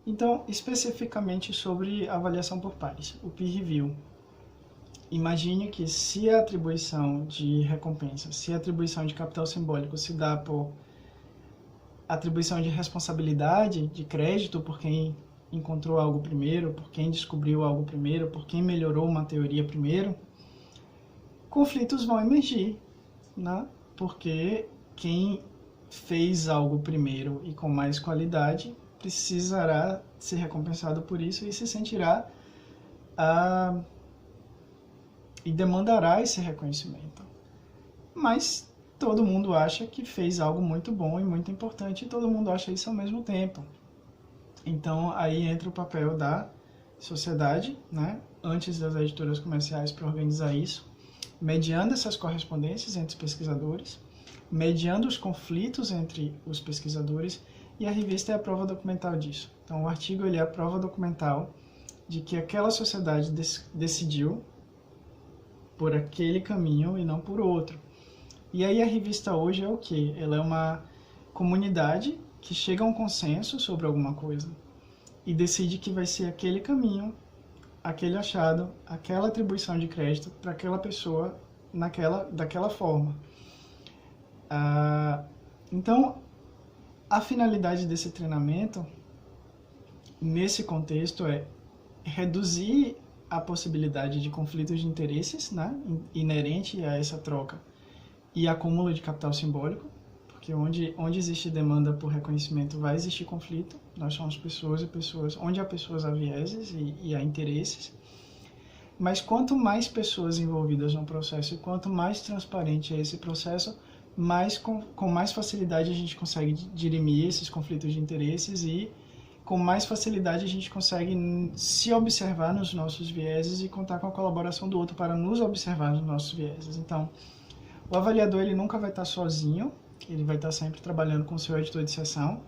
Então, especificamente sobre avaliação por pares, o peer review. Imagine que se a atribuição de recompensa, se a atribuição de capital simbólico se dá por atribuição de responsabilidade, de crédito por quem encontrou algo primeiro, por quem descobriu algo primeiro, por quem melhorou uma teoria primeiro, conflitos vão emergir, né? Porque quem fez algo primeiro e com mais qualidade precisará ser recompensado por isso e se sentirá e demandará esse reconhecimento. Mas todo mundo acha que fez algo muito bom e muito importante, e todo mundo acha isso ao mesmo tempo. Então aí entra o papel da sociedade, né, antes das editoras comerciais, para organizar isso, mediando essas correspondências entre os pesquisadores, mediando os conflitos entre os pesquisadores, e a revista é a prova documental disso. Então o artigo ele é a prova documental de que aquela sociedade decidiu por aquele caminho e não por outro. E aí a revista hoje é o quê? Ela é uma comunidade que chega a um consenso sobre alguma coisa e decide que vai ser aquele caminho, aquele achado, aquela atribuição de crédito para aquela pessoa daquela forma. Então, a finalidade desse treinamento, nesse contexto, é reduzir a possibilidade de conflitos de interesses, né, inerente a essa troca e acúmulo de capital simbólico, porque onde existe demanda por reconhecimento vai existir conflito. Nós somos pessoas e pessoas, onde há pessoas há vieses e há interesses. Mas quanto mais pessoas envolvidas no processo e quanto mais transparente é esse processo, com mais facilidade a gente consegue dirimir esses conflitos de interesses e com mais facilidade a gente consegue se observar nos nossos vieses e contar com a colaboração do outro para nos observar nos nossos vieses. Então, o avaliador ele nunca vai estar sozinho, ele vai estar sempre trabalhando com o seu editor de sessão,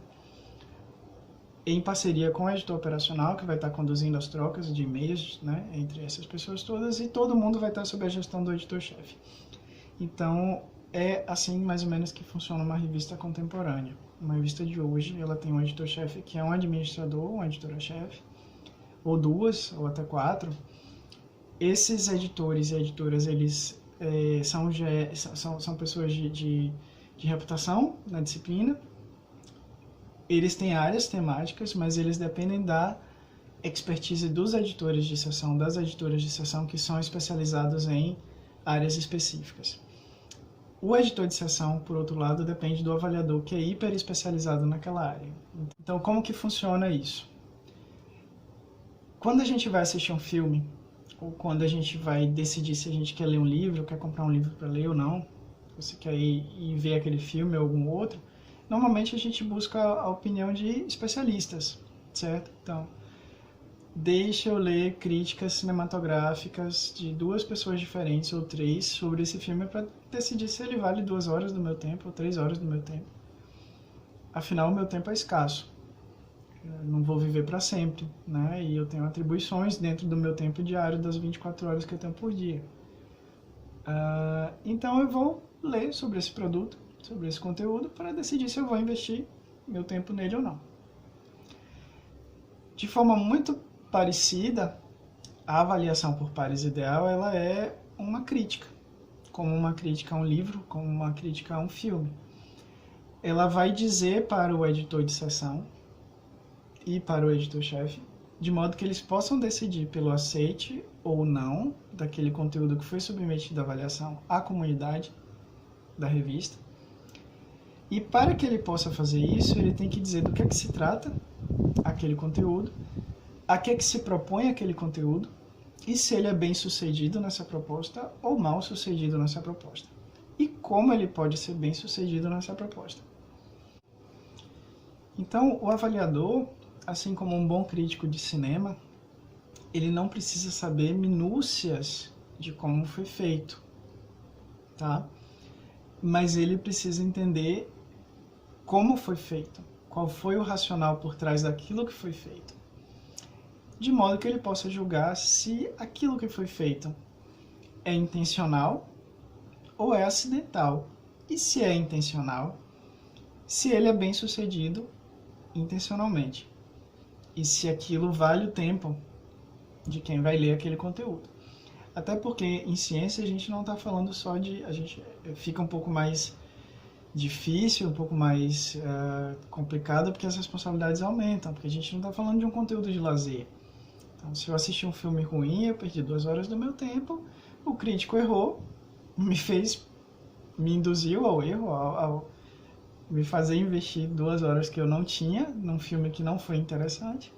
em parceria com o editor operacional, que vai estar conduzindo as trocas de e-mails, né, entre essas pessoas todas, e todo mundo vai estar sob a gestão do editor-chefe. Então, é assim mais ou menos que funciona uma revista contemporânea. Uma revista de hoje, ela tem um editor-chefe que é um administrador, uma editora-chefe, ou duas, ou até quatro. Esses editores e editoras, eles são pessoas de reputação na disciplina. Eles têm áreas temáticas, mas eles dependem da expertise dos editores de seção, das editoras de seção, que são especializados em áreas específicas. O editor de seção, por outro lado, depende do avaliador, que é hiper especializado naquela área. Então, como que funciona isso? Quando a gente vai assistir um filme, ou quando a gente vai decidir se a gente quer ler um livro, quer comprar um livro para ler ou não, você quer ir ver aquele filme ou algum outro, normalmente a gente busca a opinião de especialistas, certo? Então, deixa eu ler críticas cinematográficas de duas pessoas diferentes ou três sobre esse filme para decidir se ele vale 2 horas do meu tempo ou 3 horas do meu tempo. Afinal, o meu tempo é escasso. Eu não vou viver para sempre, né? E eu tenho atribuições dentro do meu tempo diário das 24 horas que eu tenho por dia. Então eu vou ler sobre esse produto, sobre esse conteúdo, para decidir se eu vou investir meu tempo nele ou não. De forma muito parecida, a avaliação por pares ideal ela é uma crítica, como uma crítica a um livro, como uma crítica a um filme. Ela vai dizer para o editor de seção e para o editor-chefe, de modo que eles possam decidir pelo aceite ou não daquele conteúdo que foi submetido à avaliação à comunidade da revista. E para que ele possa fazer isso, ele tem que dizer do que é que se trata aquele conteúdo, a que é que se propõe aquele conteúdo, e se ele é bem sucedido nessa proposta ou mal sucedido nessa proposta. E como ele pode ser bem sucedido nessa proposta. Então, o avaliador, assim como um bom crítico de cinema, ele não precisa saber minúcias de como foi feito, tá? Mas ele precisa entender como foi feito, qual foi o racional por trás daquilo que foi feito, de modo que ele possa julgar se aquilo que foi feito é intencional ou é acidental, e se é intencional, se ele é bem sucedido intencionalmente. e se aquilo vale o tempo de quem vai ler aquele conteúdo. Até porque em ciência a gente não está falando só de... A gente fica um pouco mais difícil, um pouco mais complicado, porque as responsabilidades aumentam, porque a gente não está falando de um conteúdo de lazer. Então, se eu assistir um filme ruim, eu perdi 2 horas do meu tempo, o crítico errou, me induziu ao erro, ao me fazer investir 2 horas que eu não tinha num filme que não foi interessante.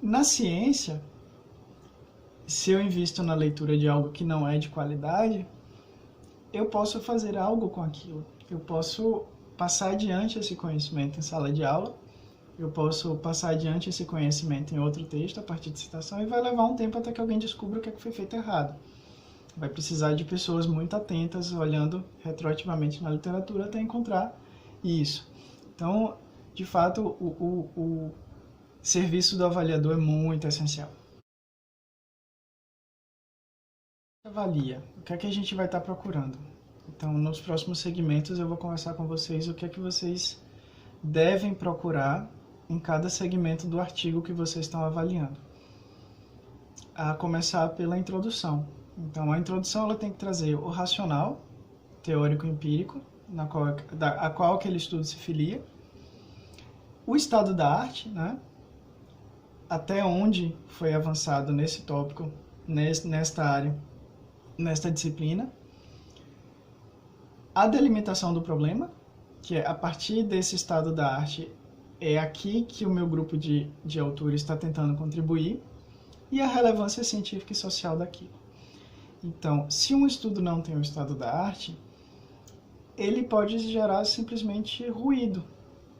Na ciência, se eu invisto na leitura de algo que não é de qualidade, eu posso fazer algo com aquilo. Eu posso passar adiante esse conhecimento em sala de aula, eu posso passar adiante esse conhecimento em outro texto, a partir de citação, e vai levar um tempo até que alguém descubra o que foi feito errado. Vai precisar de pessoas muito atentas, olhando retroativamente na literatura até encontrar isso. Então, de fato, o serviço do avaliador é muito essencial. Avalia. O que é que a gente vai estar procurando? Então, nos próximos segmentos eu vou conversar com vocês o que é que vocês devem procurar em cada segmento do artigo que vocês estão avaliando. A começar pela introdução. Então, a introdução ela tem que trazer o racional, teórico e empírico, a qual aquele estudo se filia, o estado da arte, né? Até onde foi avançado nesse tópico, nesta área, nesta disciplina, a delimitação do problema, que é a partir desse estado da arte, é aqui que o meu grupo de autores está tentando contribuir, e a relevância científica e social daquilo. Então, se um estudo não tem o estado da arte, ele pode gerar simplesmente ruído,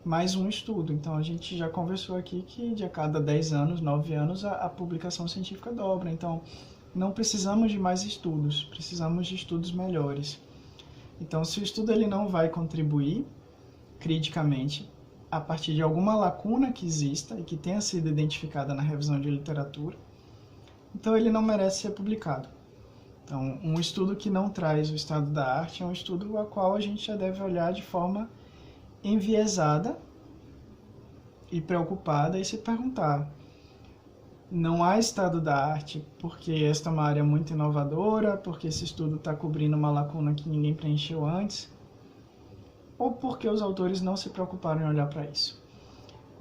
mais um estudo. Então, a gente já conversou aqui que de a cada 10 anos, 9 anos, a publicação científica dobra. Então, não precisamos de mais estudos, precisamos de estudos melhores. Então, se o estudo ele não vai contribuir criticamente a partir de alguma lacuna que exista e que tenha sido identificada na revisão de literatura, então ele não merece ser publicado. Então, um estudo que não traz o estado da arte é um estudo a qual a gente já deve olhar de forma enviesada e preocupada e se perguntar: não há estado da arte porque esta é uma área muito inovadora, porque esse estudo está cobrindo uma lacuna que ninguém preencheu antes, ou porque os autores não se preocuparam em olhar para isso.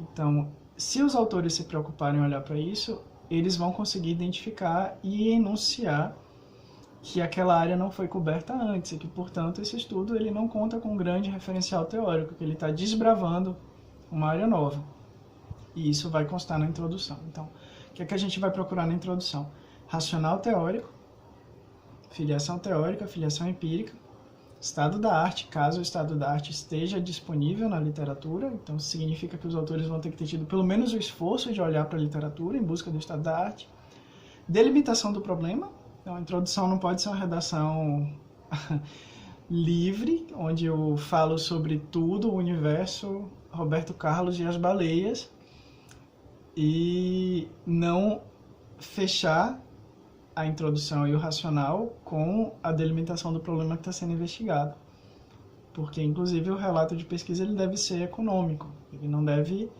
Então, se os autores se preocuparem em olhar para isso, eles vão conseguir identificar e enunciar que aquela área não foi coberta antes e que, portanto, esse estudo ele não conta com um grande referencial teórico, que ele está desbravando uma área nova. E isso vai constar na introdução. Então, o que é que a gente vai procurar na introdução? Racional teórico, filiação teórica, filiação empírica, estado da arte, caso o estado da arte esteja disponível na literatura, então significa que os autores vão ter que ter tido pelo menos o esforço de olhar para a literatura em busca do estado da arte. Delimitação do problema. Então, a introdução não pode ser uma redação livre, onde eu falo sobre tudo, o universo, Roberto Carlos e as baleias, e não fechar a introdução e o racional com a delimitação do problema que está sendo investigado. Porque, inclusive, o relato de pesquisa ele deve ser econômico, ele não deve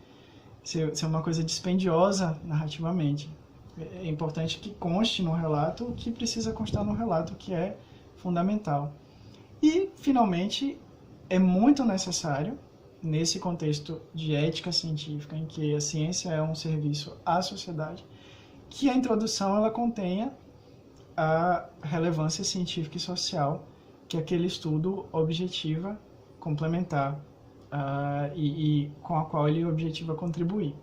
ser uma coisa dispendiosa narrativamente. É importante que conste no relato o que precisa constar no relato, que é fundamental. E, finalmente, é muito necessário, nesse contexto de ética científica, em que a ciência é um serviço à sociedade, que a introdução ela contenha a relevância científica e social que aquele estudo objetiva complementar e com a qual ele objetiva contribuir.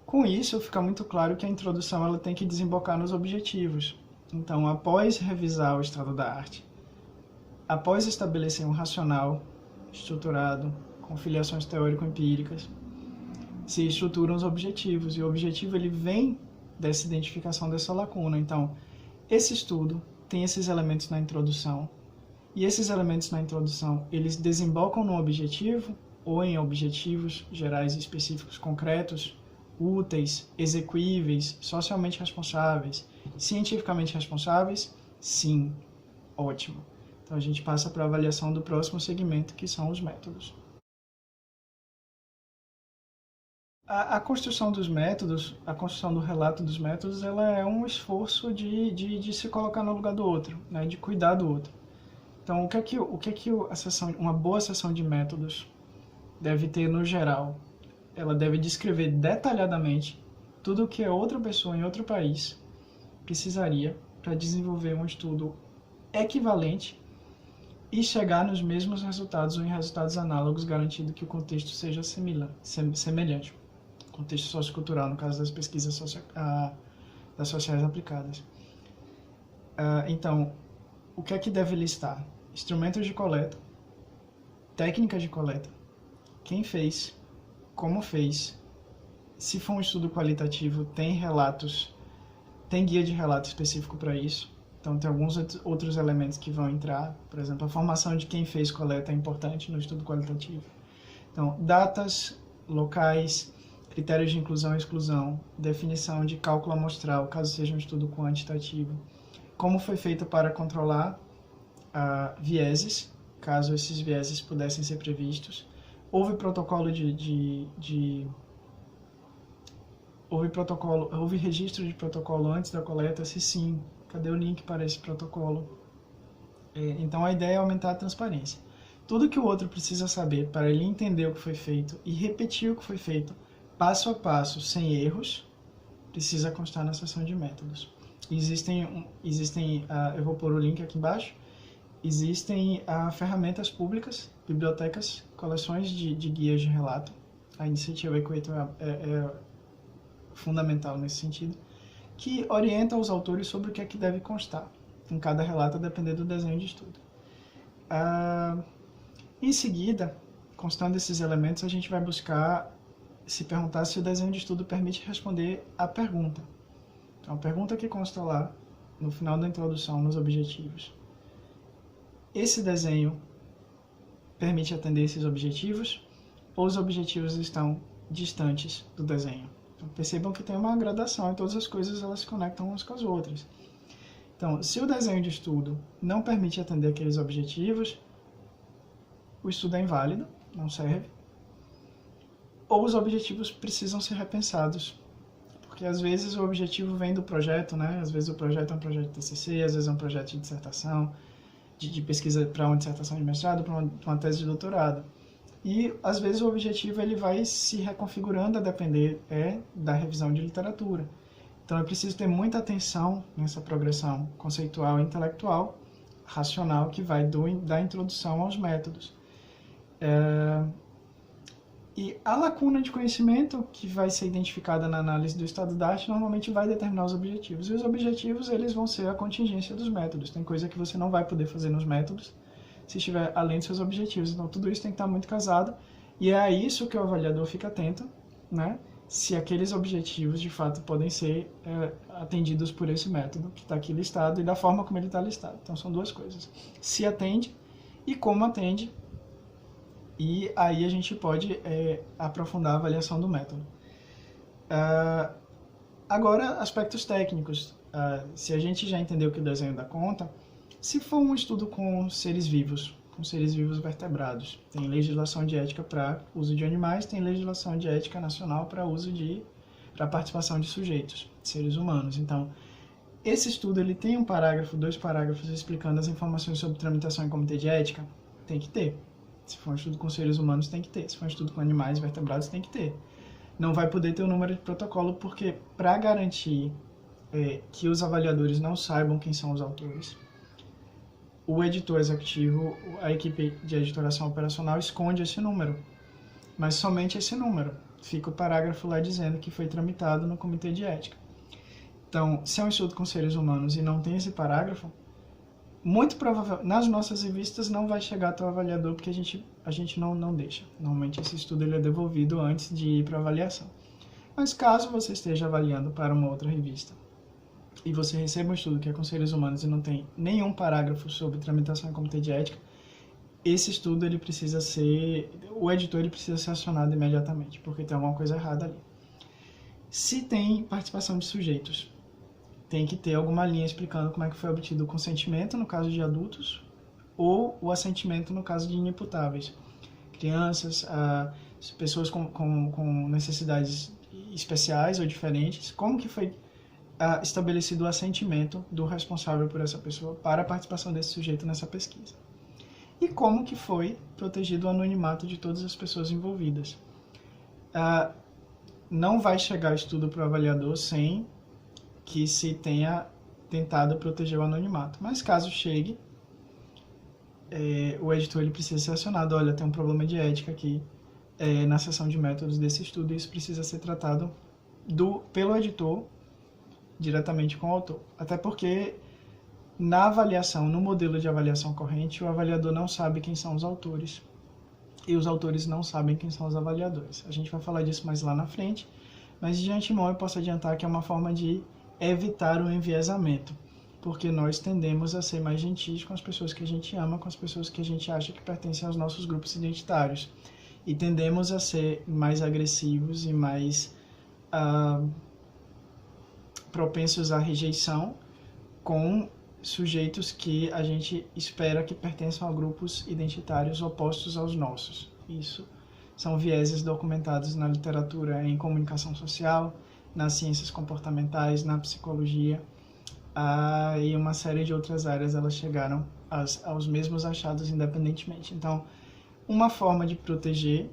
Com isso, fica muito claro que a introdução ela tem que desembocar nos objetivos. Então, após revisar o estado da arte, após estabelecer um racional estruturado, com filiações teórico-empíricas, se estruturam os objetivos, e o objetivo ele vem dessa identificação dessa lacuna. Então, esse estudo tem esses elementos na introdução, e esses elementos na introdução, eles desembocam no objetivo, ou em objetivos gerais e específicos concretos, úteis, execuíveis, socialmente responsáveis, cientificamente responsáveis? Sim, ótimo. Então, a gente passa para a avaliação do próximo segmento, que são os métodos. A construção dos métodos, a construção do relato dos métodos, ela é um esforço de se colocar no lugar do outro, né? De cuidar do outro. Então, o que é que uma boa sessão de métodos deve ter no geral? Ela deve descrever detalhadamente tudo o que a outra pessoa em outro país precisaria para desenvolver um estudo equivalente e chegar nos mesmos resultados ou em resultados análogos, garantindo que o contexto seja semelhante. Contexto sociocultural, no caso das pesquisas das sociais aplicadas. Então, o que é que deve listar? Instrumentos de coleta, técnicas de coleta, quem fez, como fez, se for um estudo qualitativo, tem relatos, tem guia de relato específico para isso. Então, tem alguns outros elementos que vão entrar. Por exemplo, a formação de quem fez coleta é importante no estudo qualitativo. Então, datas, locais, critérios de inclusão e exclusão, definição de cálculo amostral, caso seja um estudo quantitativo, como foi feito para controlar vieses, caso esses vieses pudessem ser previstos, houve houve registro de protocolo antes da coleta, se sim, cadê o link para esse protocolo? Então a ideia é aumentar a transparência. Tudo que o outro precisa saber para ele entender o que foi feito e repetir o que foi feito passo a passo, sem erros, precisa constar na seção de métodos. Eu vou pôr o link aqui embaixo, existem ferramentas públicas, bibliotecas, coleções de guias de relato. A iniciativa Equator é fundamental nesse sentido, que orienta os autores sobre o que é que deve constar em cada relato, dependendo do desenho de estudo. Em seguida, constando esses elementos, a gente vai buscar se perguntar se o desenho de estudo permite responder à pergunta. Então, a pergunta que consta lá, no final da introdução, nos objetivos. Esse desenho permite atender esses objetivos, ou os objetivos estão distantes do desenho? Então, percebam que tem uma gradação e todas as coisas elas se conectam umas com as outras. Então, se o desenho de estudo não permite atender aqueles objetivos, o estudo é inválido, não serve, ou os objetivos precisam ser repensados, porque às vezes o objetivo vem do projeto, né? Às vezes o projeto é um projeto de TCC, às vezes é um projeto de dissertação, de pesquisa para uma dissertação de mestrado, para uma tese de doutorado. E às vezes o objetivo ele vai se reconfigurando a depender da revisão de literatura. Então é preciso ter muita atenção nessa progressão conceitual e intelectual, racional, que vai da introdução aos métodos. E a lacuna de conhecimento que vai ser identificada na análise do estado da arte normalmente vai determinar os objetivos. E os objetivos eles vão ser a contingência dos métodos. Tem coisa que você não vai poder fazer nos métodos se estiver além dos seus objetivos. Então tudo isso tem que estar muito casado. E é a isso que o avaliador fica atento, né? Se aqueles objetivos de fato podem ser atendidos por esse método que está aqui listado e da forma como ele está listado. Então são duas coisas. Se atende e como atende. E aí a gente pode aprofundar a avaliação do método. Agora, aspectos técnicos. Se a gente já entendeu que o desenho dá conta, se for um estudo com seres vivos vertebrados, tem legislação de ética para uso de animais, tem legislação de ética nacional para para participação de sujeitos, seres humanos. Então, esse estudo ele tem um parágrafo, 2 parágrafos explicando as informações sobre tramitação em comitê de ética? Tem que ter. Se for um estudo com seres humanos, tem que ter. Se for um estudo com animais vertebrados, tem que ter. Não vai poder ter o número de protocolo, porque para garantir que os avaliadores não saibam quem são os autores, o editor executivo, a equipe de editoração operacional esconde esse número. Mas somente esse número. Fica o parágrafo lá dizendo que foi tramitado no comitê de ética. Então, se é um estudo com seres humanos e não tem esse parágrafo, muito provavelmente, nas nossas revistas não vai chegar até o avaliador, porque a gente não deixa. Normalmente esse estudo ele é devolvido antes de ir para avaliação. Mas caso você esteja avaliando para uma outra revista e você receba um estudo que é com seres humanos e não tem nenhum parágrafo sobre tramitação em comitê de ética, esse estudo ele precisa ser, o editor ele precisa ser acionado imediatamente, porque tem alguma coisa errada ali. Se tem participação de sujeitos, tem que ter alguma linha explicando como é que foi obtido o consentimento, no caso de adultos, ou o assentimento no caso de inimputáveis. Crianças, pessoas com necessidades especiais ou diferentes, como que foi estabelecido o assentimento do responsável por essa pessoa para a participação desse sujeito nessa pesquisa. E como que foi protegido o anonimato de todas as pessoas envolvidas. Não vai chegar estudo para o avaliador sem que se tenha tentado proteger o anonimato. Mas caso chegue, o editor ele precisa ser acionado. Olha, tem um problema de ética aqui na seção de métodos desse estudo, e isso precisa ser tratado pelo editor diretamente com o autor. Até porque na avaliação, no modelo de avaliação corrente, o avaliador não sabe quem são os autores e os autores não sabem quem são os avaliadores. A gente vai falar disso mais lá na frente, mas de antemão eu posso adiantar que é uma forma de evitar o enviesamento, porque nós tendemos a ser mais gentis com as pessoas que a gente ama, com as pessoas que a gente acha que pertencem aos nossos grupos identitários, e tendemos a ser mais agressivos e mais propensos à rejeição com sujeitos que a gente espera que pertençam a grupos identitários opostos aos nossos. Isso são vieses documentados na literatura em comunicação social, nas ciências comportamentais, na psicologia, e uma série de outras áreas. Elas chegaram aos mesmos achados independentemente. Então, uma forma de proteger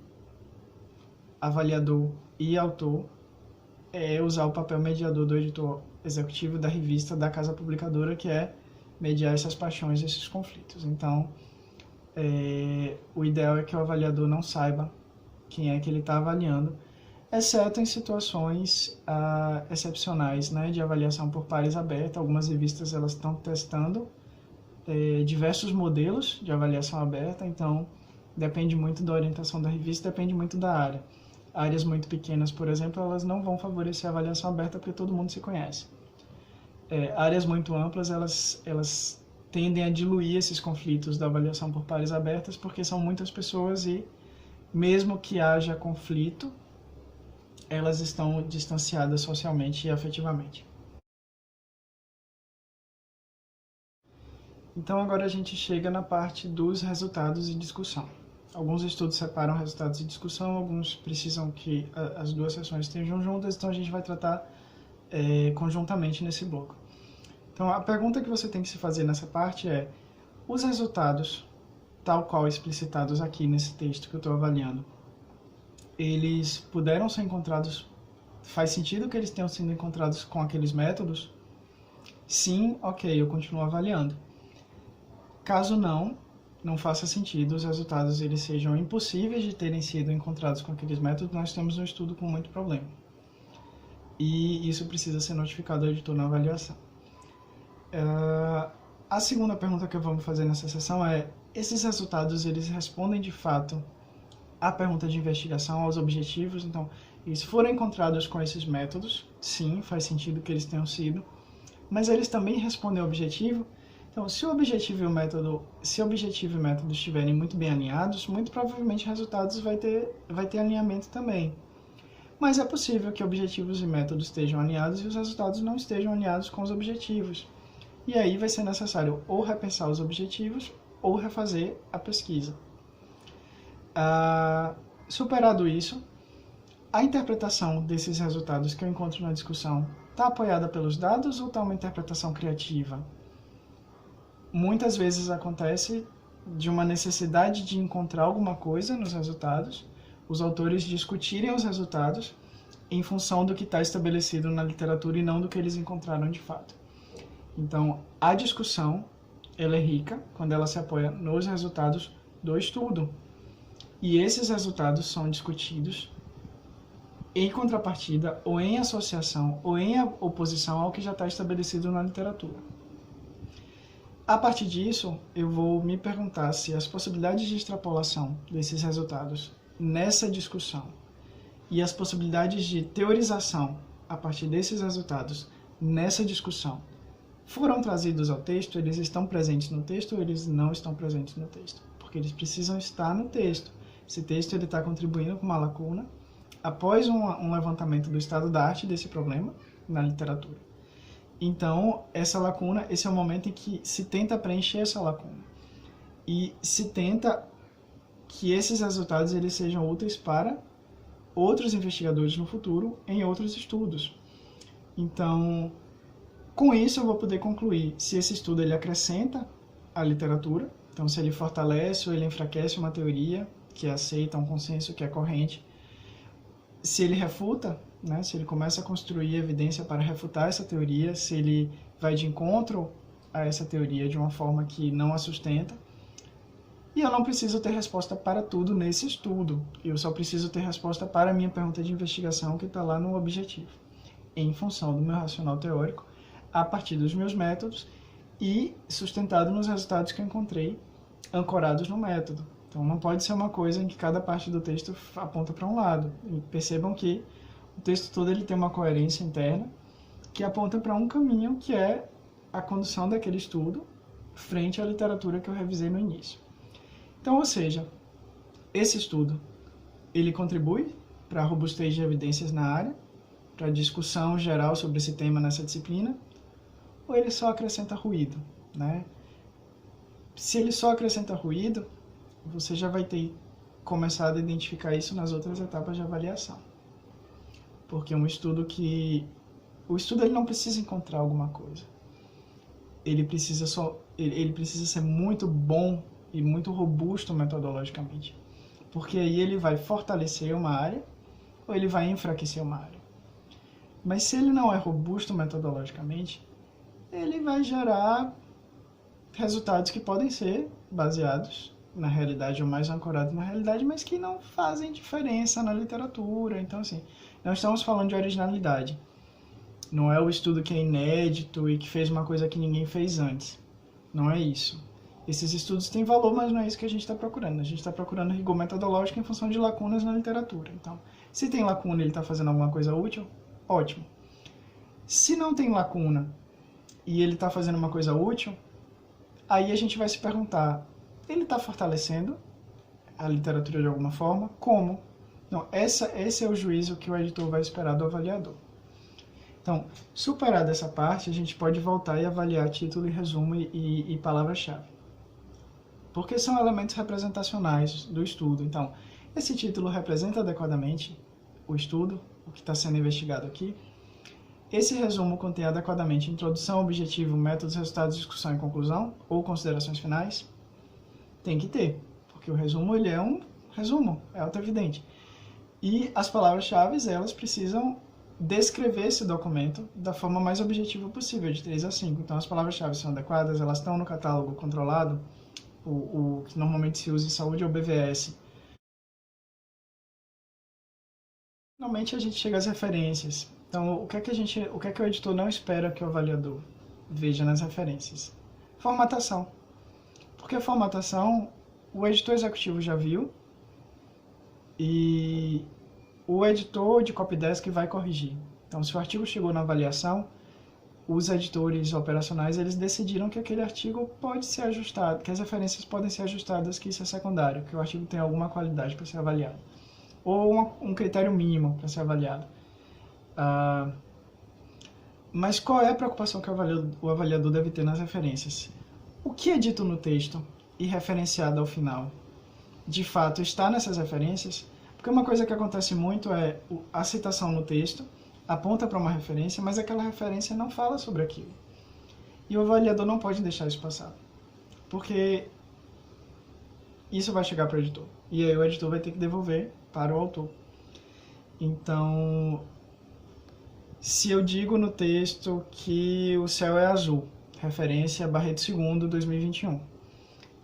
avaliador e autor é usar o papel mediador do editor executivo da revista, da casa publicadora, que é mediar essas paixões, esses conflitos. Então, o ideal é que o avaliador não saiba quem é que ele está avaliando, exceto em situações excepcionais, né, de avaliação por pares aberta. Algumas revistas elas estão testando diversos modelos de avaliação aberta, então depende muito da orientação da revista, depende muito da área. Áreas muito pequenas, por exemplo, elas não vão favorecer a avaliação aberta porque todo mundo se conhece. Áreas muito amplas, elas tendem a diluir esses conflitos da avaliação por pares abertas, porque são muitas pessoas e, mesmo que haja conflito, elas estão distanciadas socialmente e afetivamente. Então agora a gente chega na parte dos resultados e discussão. Alguns estudos separam resultados e discussão, alguns precisam que as duas sessões estejam juntas, então a gente vai tratar conjuntamente nesse bloco. Então a pergunta que você tem que se fazer nessa parte é: os resultados, tal qual explicitados aqui nesse texto que eu estou avaliando, eles puderam ser encontrados, faz sentido que eles tenham sido encontrados com aqueles métodos? Sim, ok, eu continuo avaliando. Caso não faça sentido, os resultados eles sejam impossíveis de terem sido encontrados com aqueles métodos, nós temos um estudo com muito problema. E isso precisa ser notificado ao editor na avaliação. A segunda pergunta que vamos fazer nessa sessão é: esses resultados eles respondem de fato à pergunta de investigação, aos objetivos? Então, eles foram encontrados com esses métodos? Sim, faz sentido que eles tenham sido. Mas eles também respondem ao objetivo? Então, se o objetivo e o método estiverem muito bem alinhados, muito provavelmente resultados vai ter alinhamento também. Mas é possível que objetivos e métodos estejam alinhados e os resultados não estejam alinhados com os objetivos. E aí vai ser necessário ou repensar os objetivos ou refazer a pesquisa. Superado isso, a interpretação desses resultados que eu encontro na discussão está apoiada pelos dados ou está uma interpretação criativa? Muitas vezes acontece de uma necessidade de encontrar alguma coisa nos resultados, os autores discutirem os resultados em função do que está estabelecido na literatura e não do que eles encontraram de fato. Então, a discussão ela é rica quando ela se apoia nos resultados do estudo. E esses resultados são discutidos em contrapartida ou em associação ou em oposição ao que já está estabelecido na literatura. A partir disso, eu vou me perguntar se as possibilidades de extrapolação desses resultados nessa discussão e as possibilidades de teorização a partir desses resultados nessa discussão foram trazidos ao texto, eles estão presentes no texto ou eles não estão presentes no texto? Porque eles precisam estar no texto. Esse texto está contribuindo com uma lacuna após um levantamento do estado da arte desse problema na literatura. Então, essa lacuna, esse é o momento em que se tenta preencher essa lacuna. e se tenta que esses resultados eles sejam úteis para outros investigadores no futuro em outros estudos. Então, com isso eu vou poder concluir se esse estudo ele acrescenta a literatura, então se ele fortalece ou ele enfraquece uma teoria que aceita um consenso que é corrente, se ele refuta, né, se ele começa a construir evidência para refutar essa teoria, se ele vai de encontro a essa teoria de uma forma que não a sustenta. E eu não preciso ter resposta para tudo nesse estudo, eu só preciso ter resposta para a minha pergunta de investigação que está lá no objetivo, em função do meu racional teórico, a partir dos meus métodos e sustentado nos resultados que eu encontrei ancorados no método. Então não pode ser uma coisa em que cada parte do texto aponta para um lado. E percebam que o texto todo ele tem uma coerência interna que aponta para um caminho que é a condução daquele estudo frente à literatura que eu revisei no início. Então, ou seja, esse estudo ele contribui para a robustez de evidências na área, para a discussão geral sobre esse tema nessa disciplina, ou ele só acrescenta ruído, né? Se ele só acrescenta ruído, você já vai ter começado a identificar isso nas outras etapas de avaliação. Porque o estudo ele não precisa encontrar alguma coisa. Ele precisa ser muito bom e muito robusto metodologicamente. Porque aí ele vai fortalecer uma área ou ele vai enfraquecer uma área. Mas se ele não é robusto metodologicamente, ele vai gerar resultados que podem ser baseados na realidade ou mais ancorados na realidade, mas que não fazem diferença na literatura. Então, assim, nós estamos falando de originalidade. Não é o estudo que é inédito e que fez uma coisa que ninguém fez antes. Não é isso. Esses estudos têm valor, mas não é isso que a gente está procurando. A gente está procurando rigor metodológico em função de lacunas na literatura. Então, se tem lacuna e ele está fazendo alguma coisa útil, ótimo. Se não tem lacuna e ele está fazendo uma coisa útil, aí a gente vai se perguntar, ele está fortalecendo a literatura de alguma forma? Como? Não, esse é o juízo que o editor vai esperar do avaliador. Então, superada essa parte, a gente pode voltar e avaliar título e resumo e palavra-chave. Porque são elementos representacionais do estudo. Então, esse título representa adequadamente o estudo, o que está sendo investigado aqui. Esse resumo contém adequadamente introdução, objetivo, métodos, resultados, discussão e conclusão, ou considerações finais. Tem que ter, porque o resumo ele é um resumo, é auto-evidente. E as palavras-chave, elas precisam descrever esse documento da forma mais objetiva possível, de 3 a 5. Então, as palavras-chave são adequadas, elas estão no catálogo controlado, o que normalmente se usa em saúde é o BVS. Finalmente, a gente chega às referências. Então, o que é que o editor não espera que o avaliador veja nas referências? Formatação. Porque a formatação, o editor executivo já viu e o editor de copydesk vai corrigir. Então, se o artigo chegou na avaliação, os editores operacionais eles decidiram que aquele artigo pode ser ajustado, que as referências podem ser ajustadas, que isso é secundário, que o artigo tem alguma qualidade para ser avaliado. Ou um critério mínimo para ser avaliado. Mas qual é a preocupação que o avaliador deve ter nas referências? O que é dito no texto e referenciado ao final, de fato, está nessas referências? Porque uma coisa que acontece muito é a citação no texto aponta para uma referência, mas aquela referência não fala sobre aquilo. E o avaliador não pode deixar isso passar, porque isso vai chegar para o editor. E aí o editor vai ter que devolver para o autor. Então, se eu digo no texto que o céu é azul, referência a Barreto II, 2021,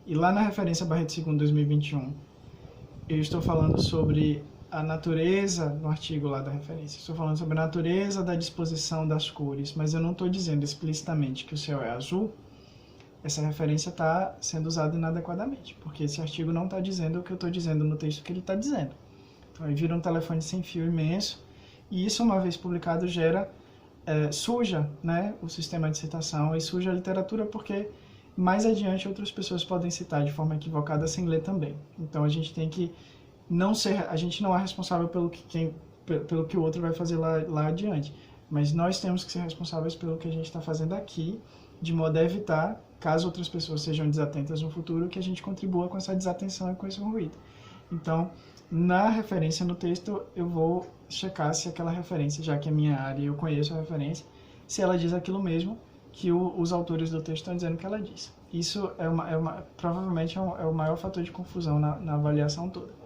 e lá na referência Barreto II, 2021, eu estou falando sobre a natureza, no artigo lá da referência, estou falando sobre a natureza da disposição das cores, mas eu não estou dizendo explicitamente que o céu é azul, essa referência está sendo usada inadequadamente, porque esse artigo não está dizendo o que eu estou dizendo no texto que ele está dizendo. Então aí vira um telefone sem fio imenso, e isso, uma vez publicado, suja, né, o sistema de citação e suja a literatura, porque mais adiante outras pessoas podem citar de forma equivocada sem ler também. Então a gente tem que a gente não é responsável pelo que o outro vai fazer lá adiante, mas nós temos que ser responsáveis pelo que a gente está fazendo aqui, de modo a evitar caso outras pessoas sejam desatentas no futuro, que a gente contribua com essa desatenção e com esse ruído. Então, na referência no texto, eu vou checar se aquela referência, já que é minha área e eu conheço a referência, se ela diz aquilo mesmo que os autores do texto estão dizendo que ela diz. Isso provavelmente é o maior fator de confusão na avaliação toda.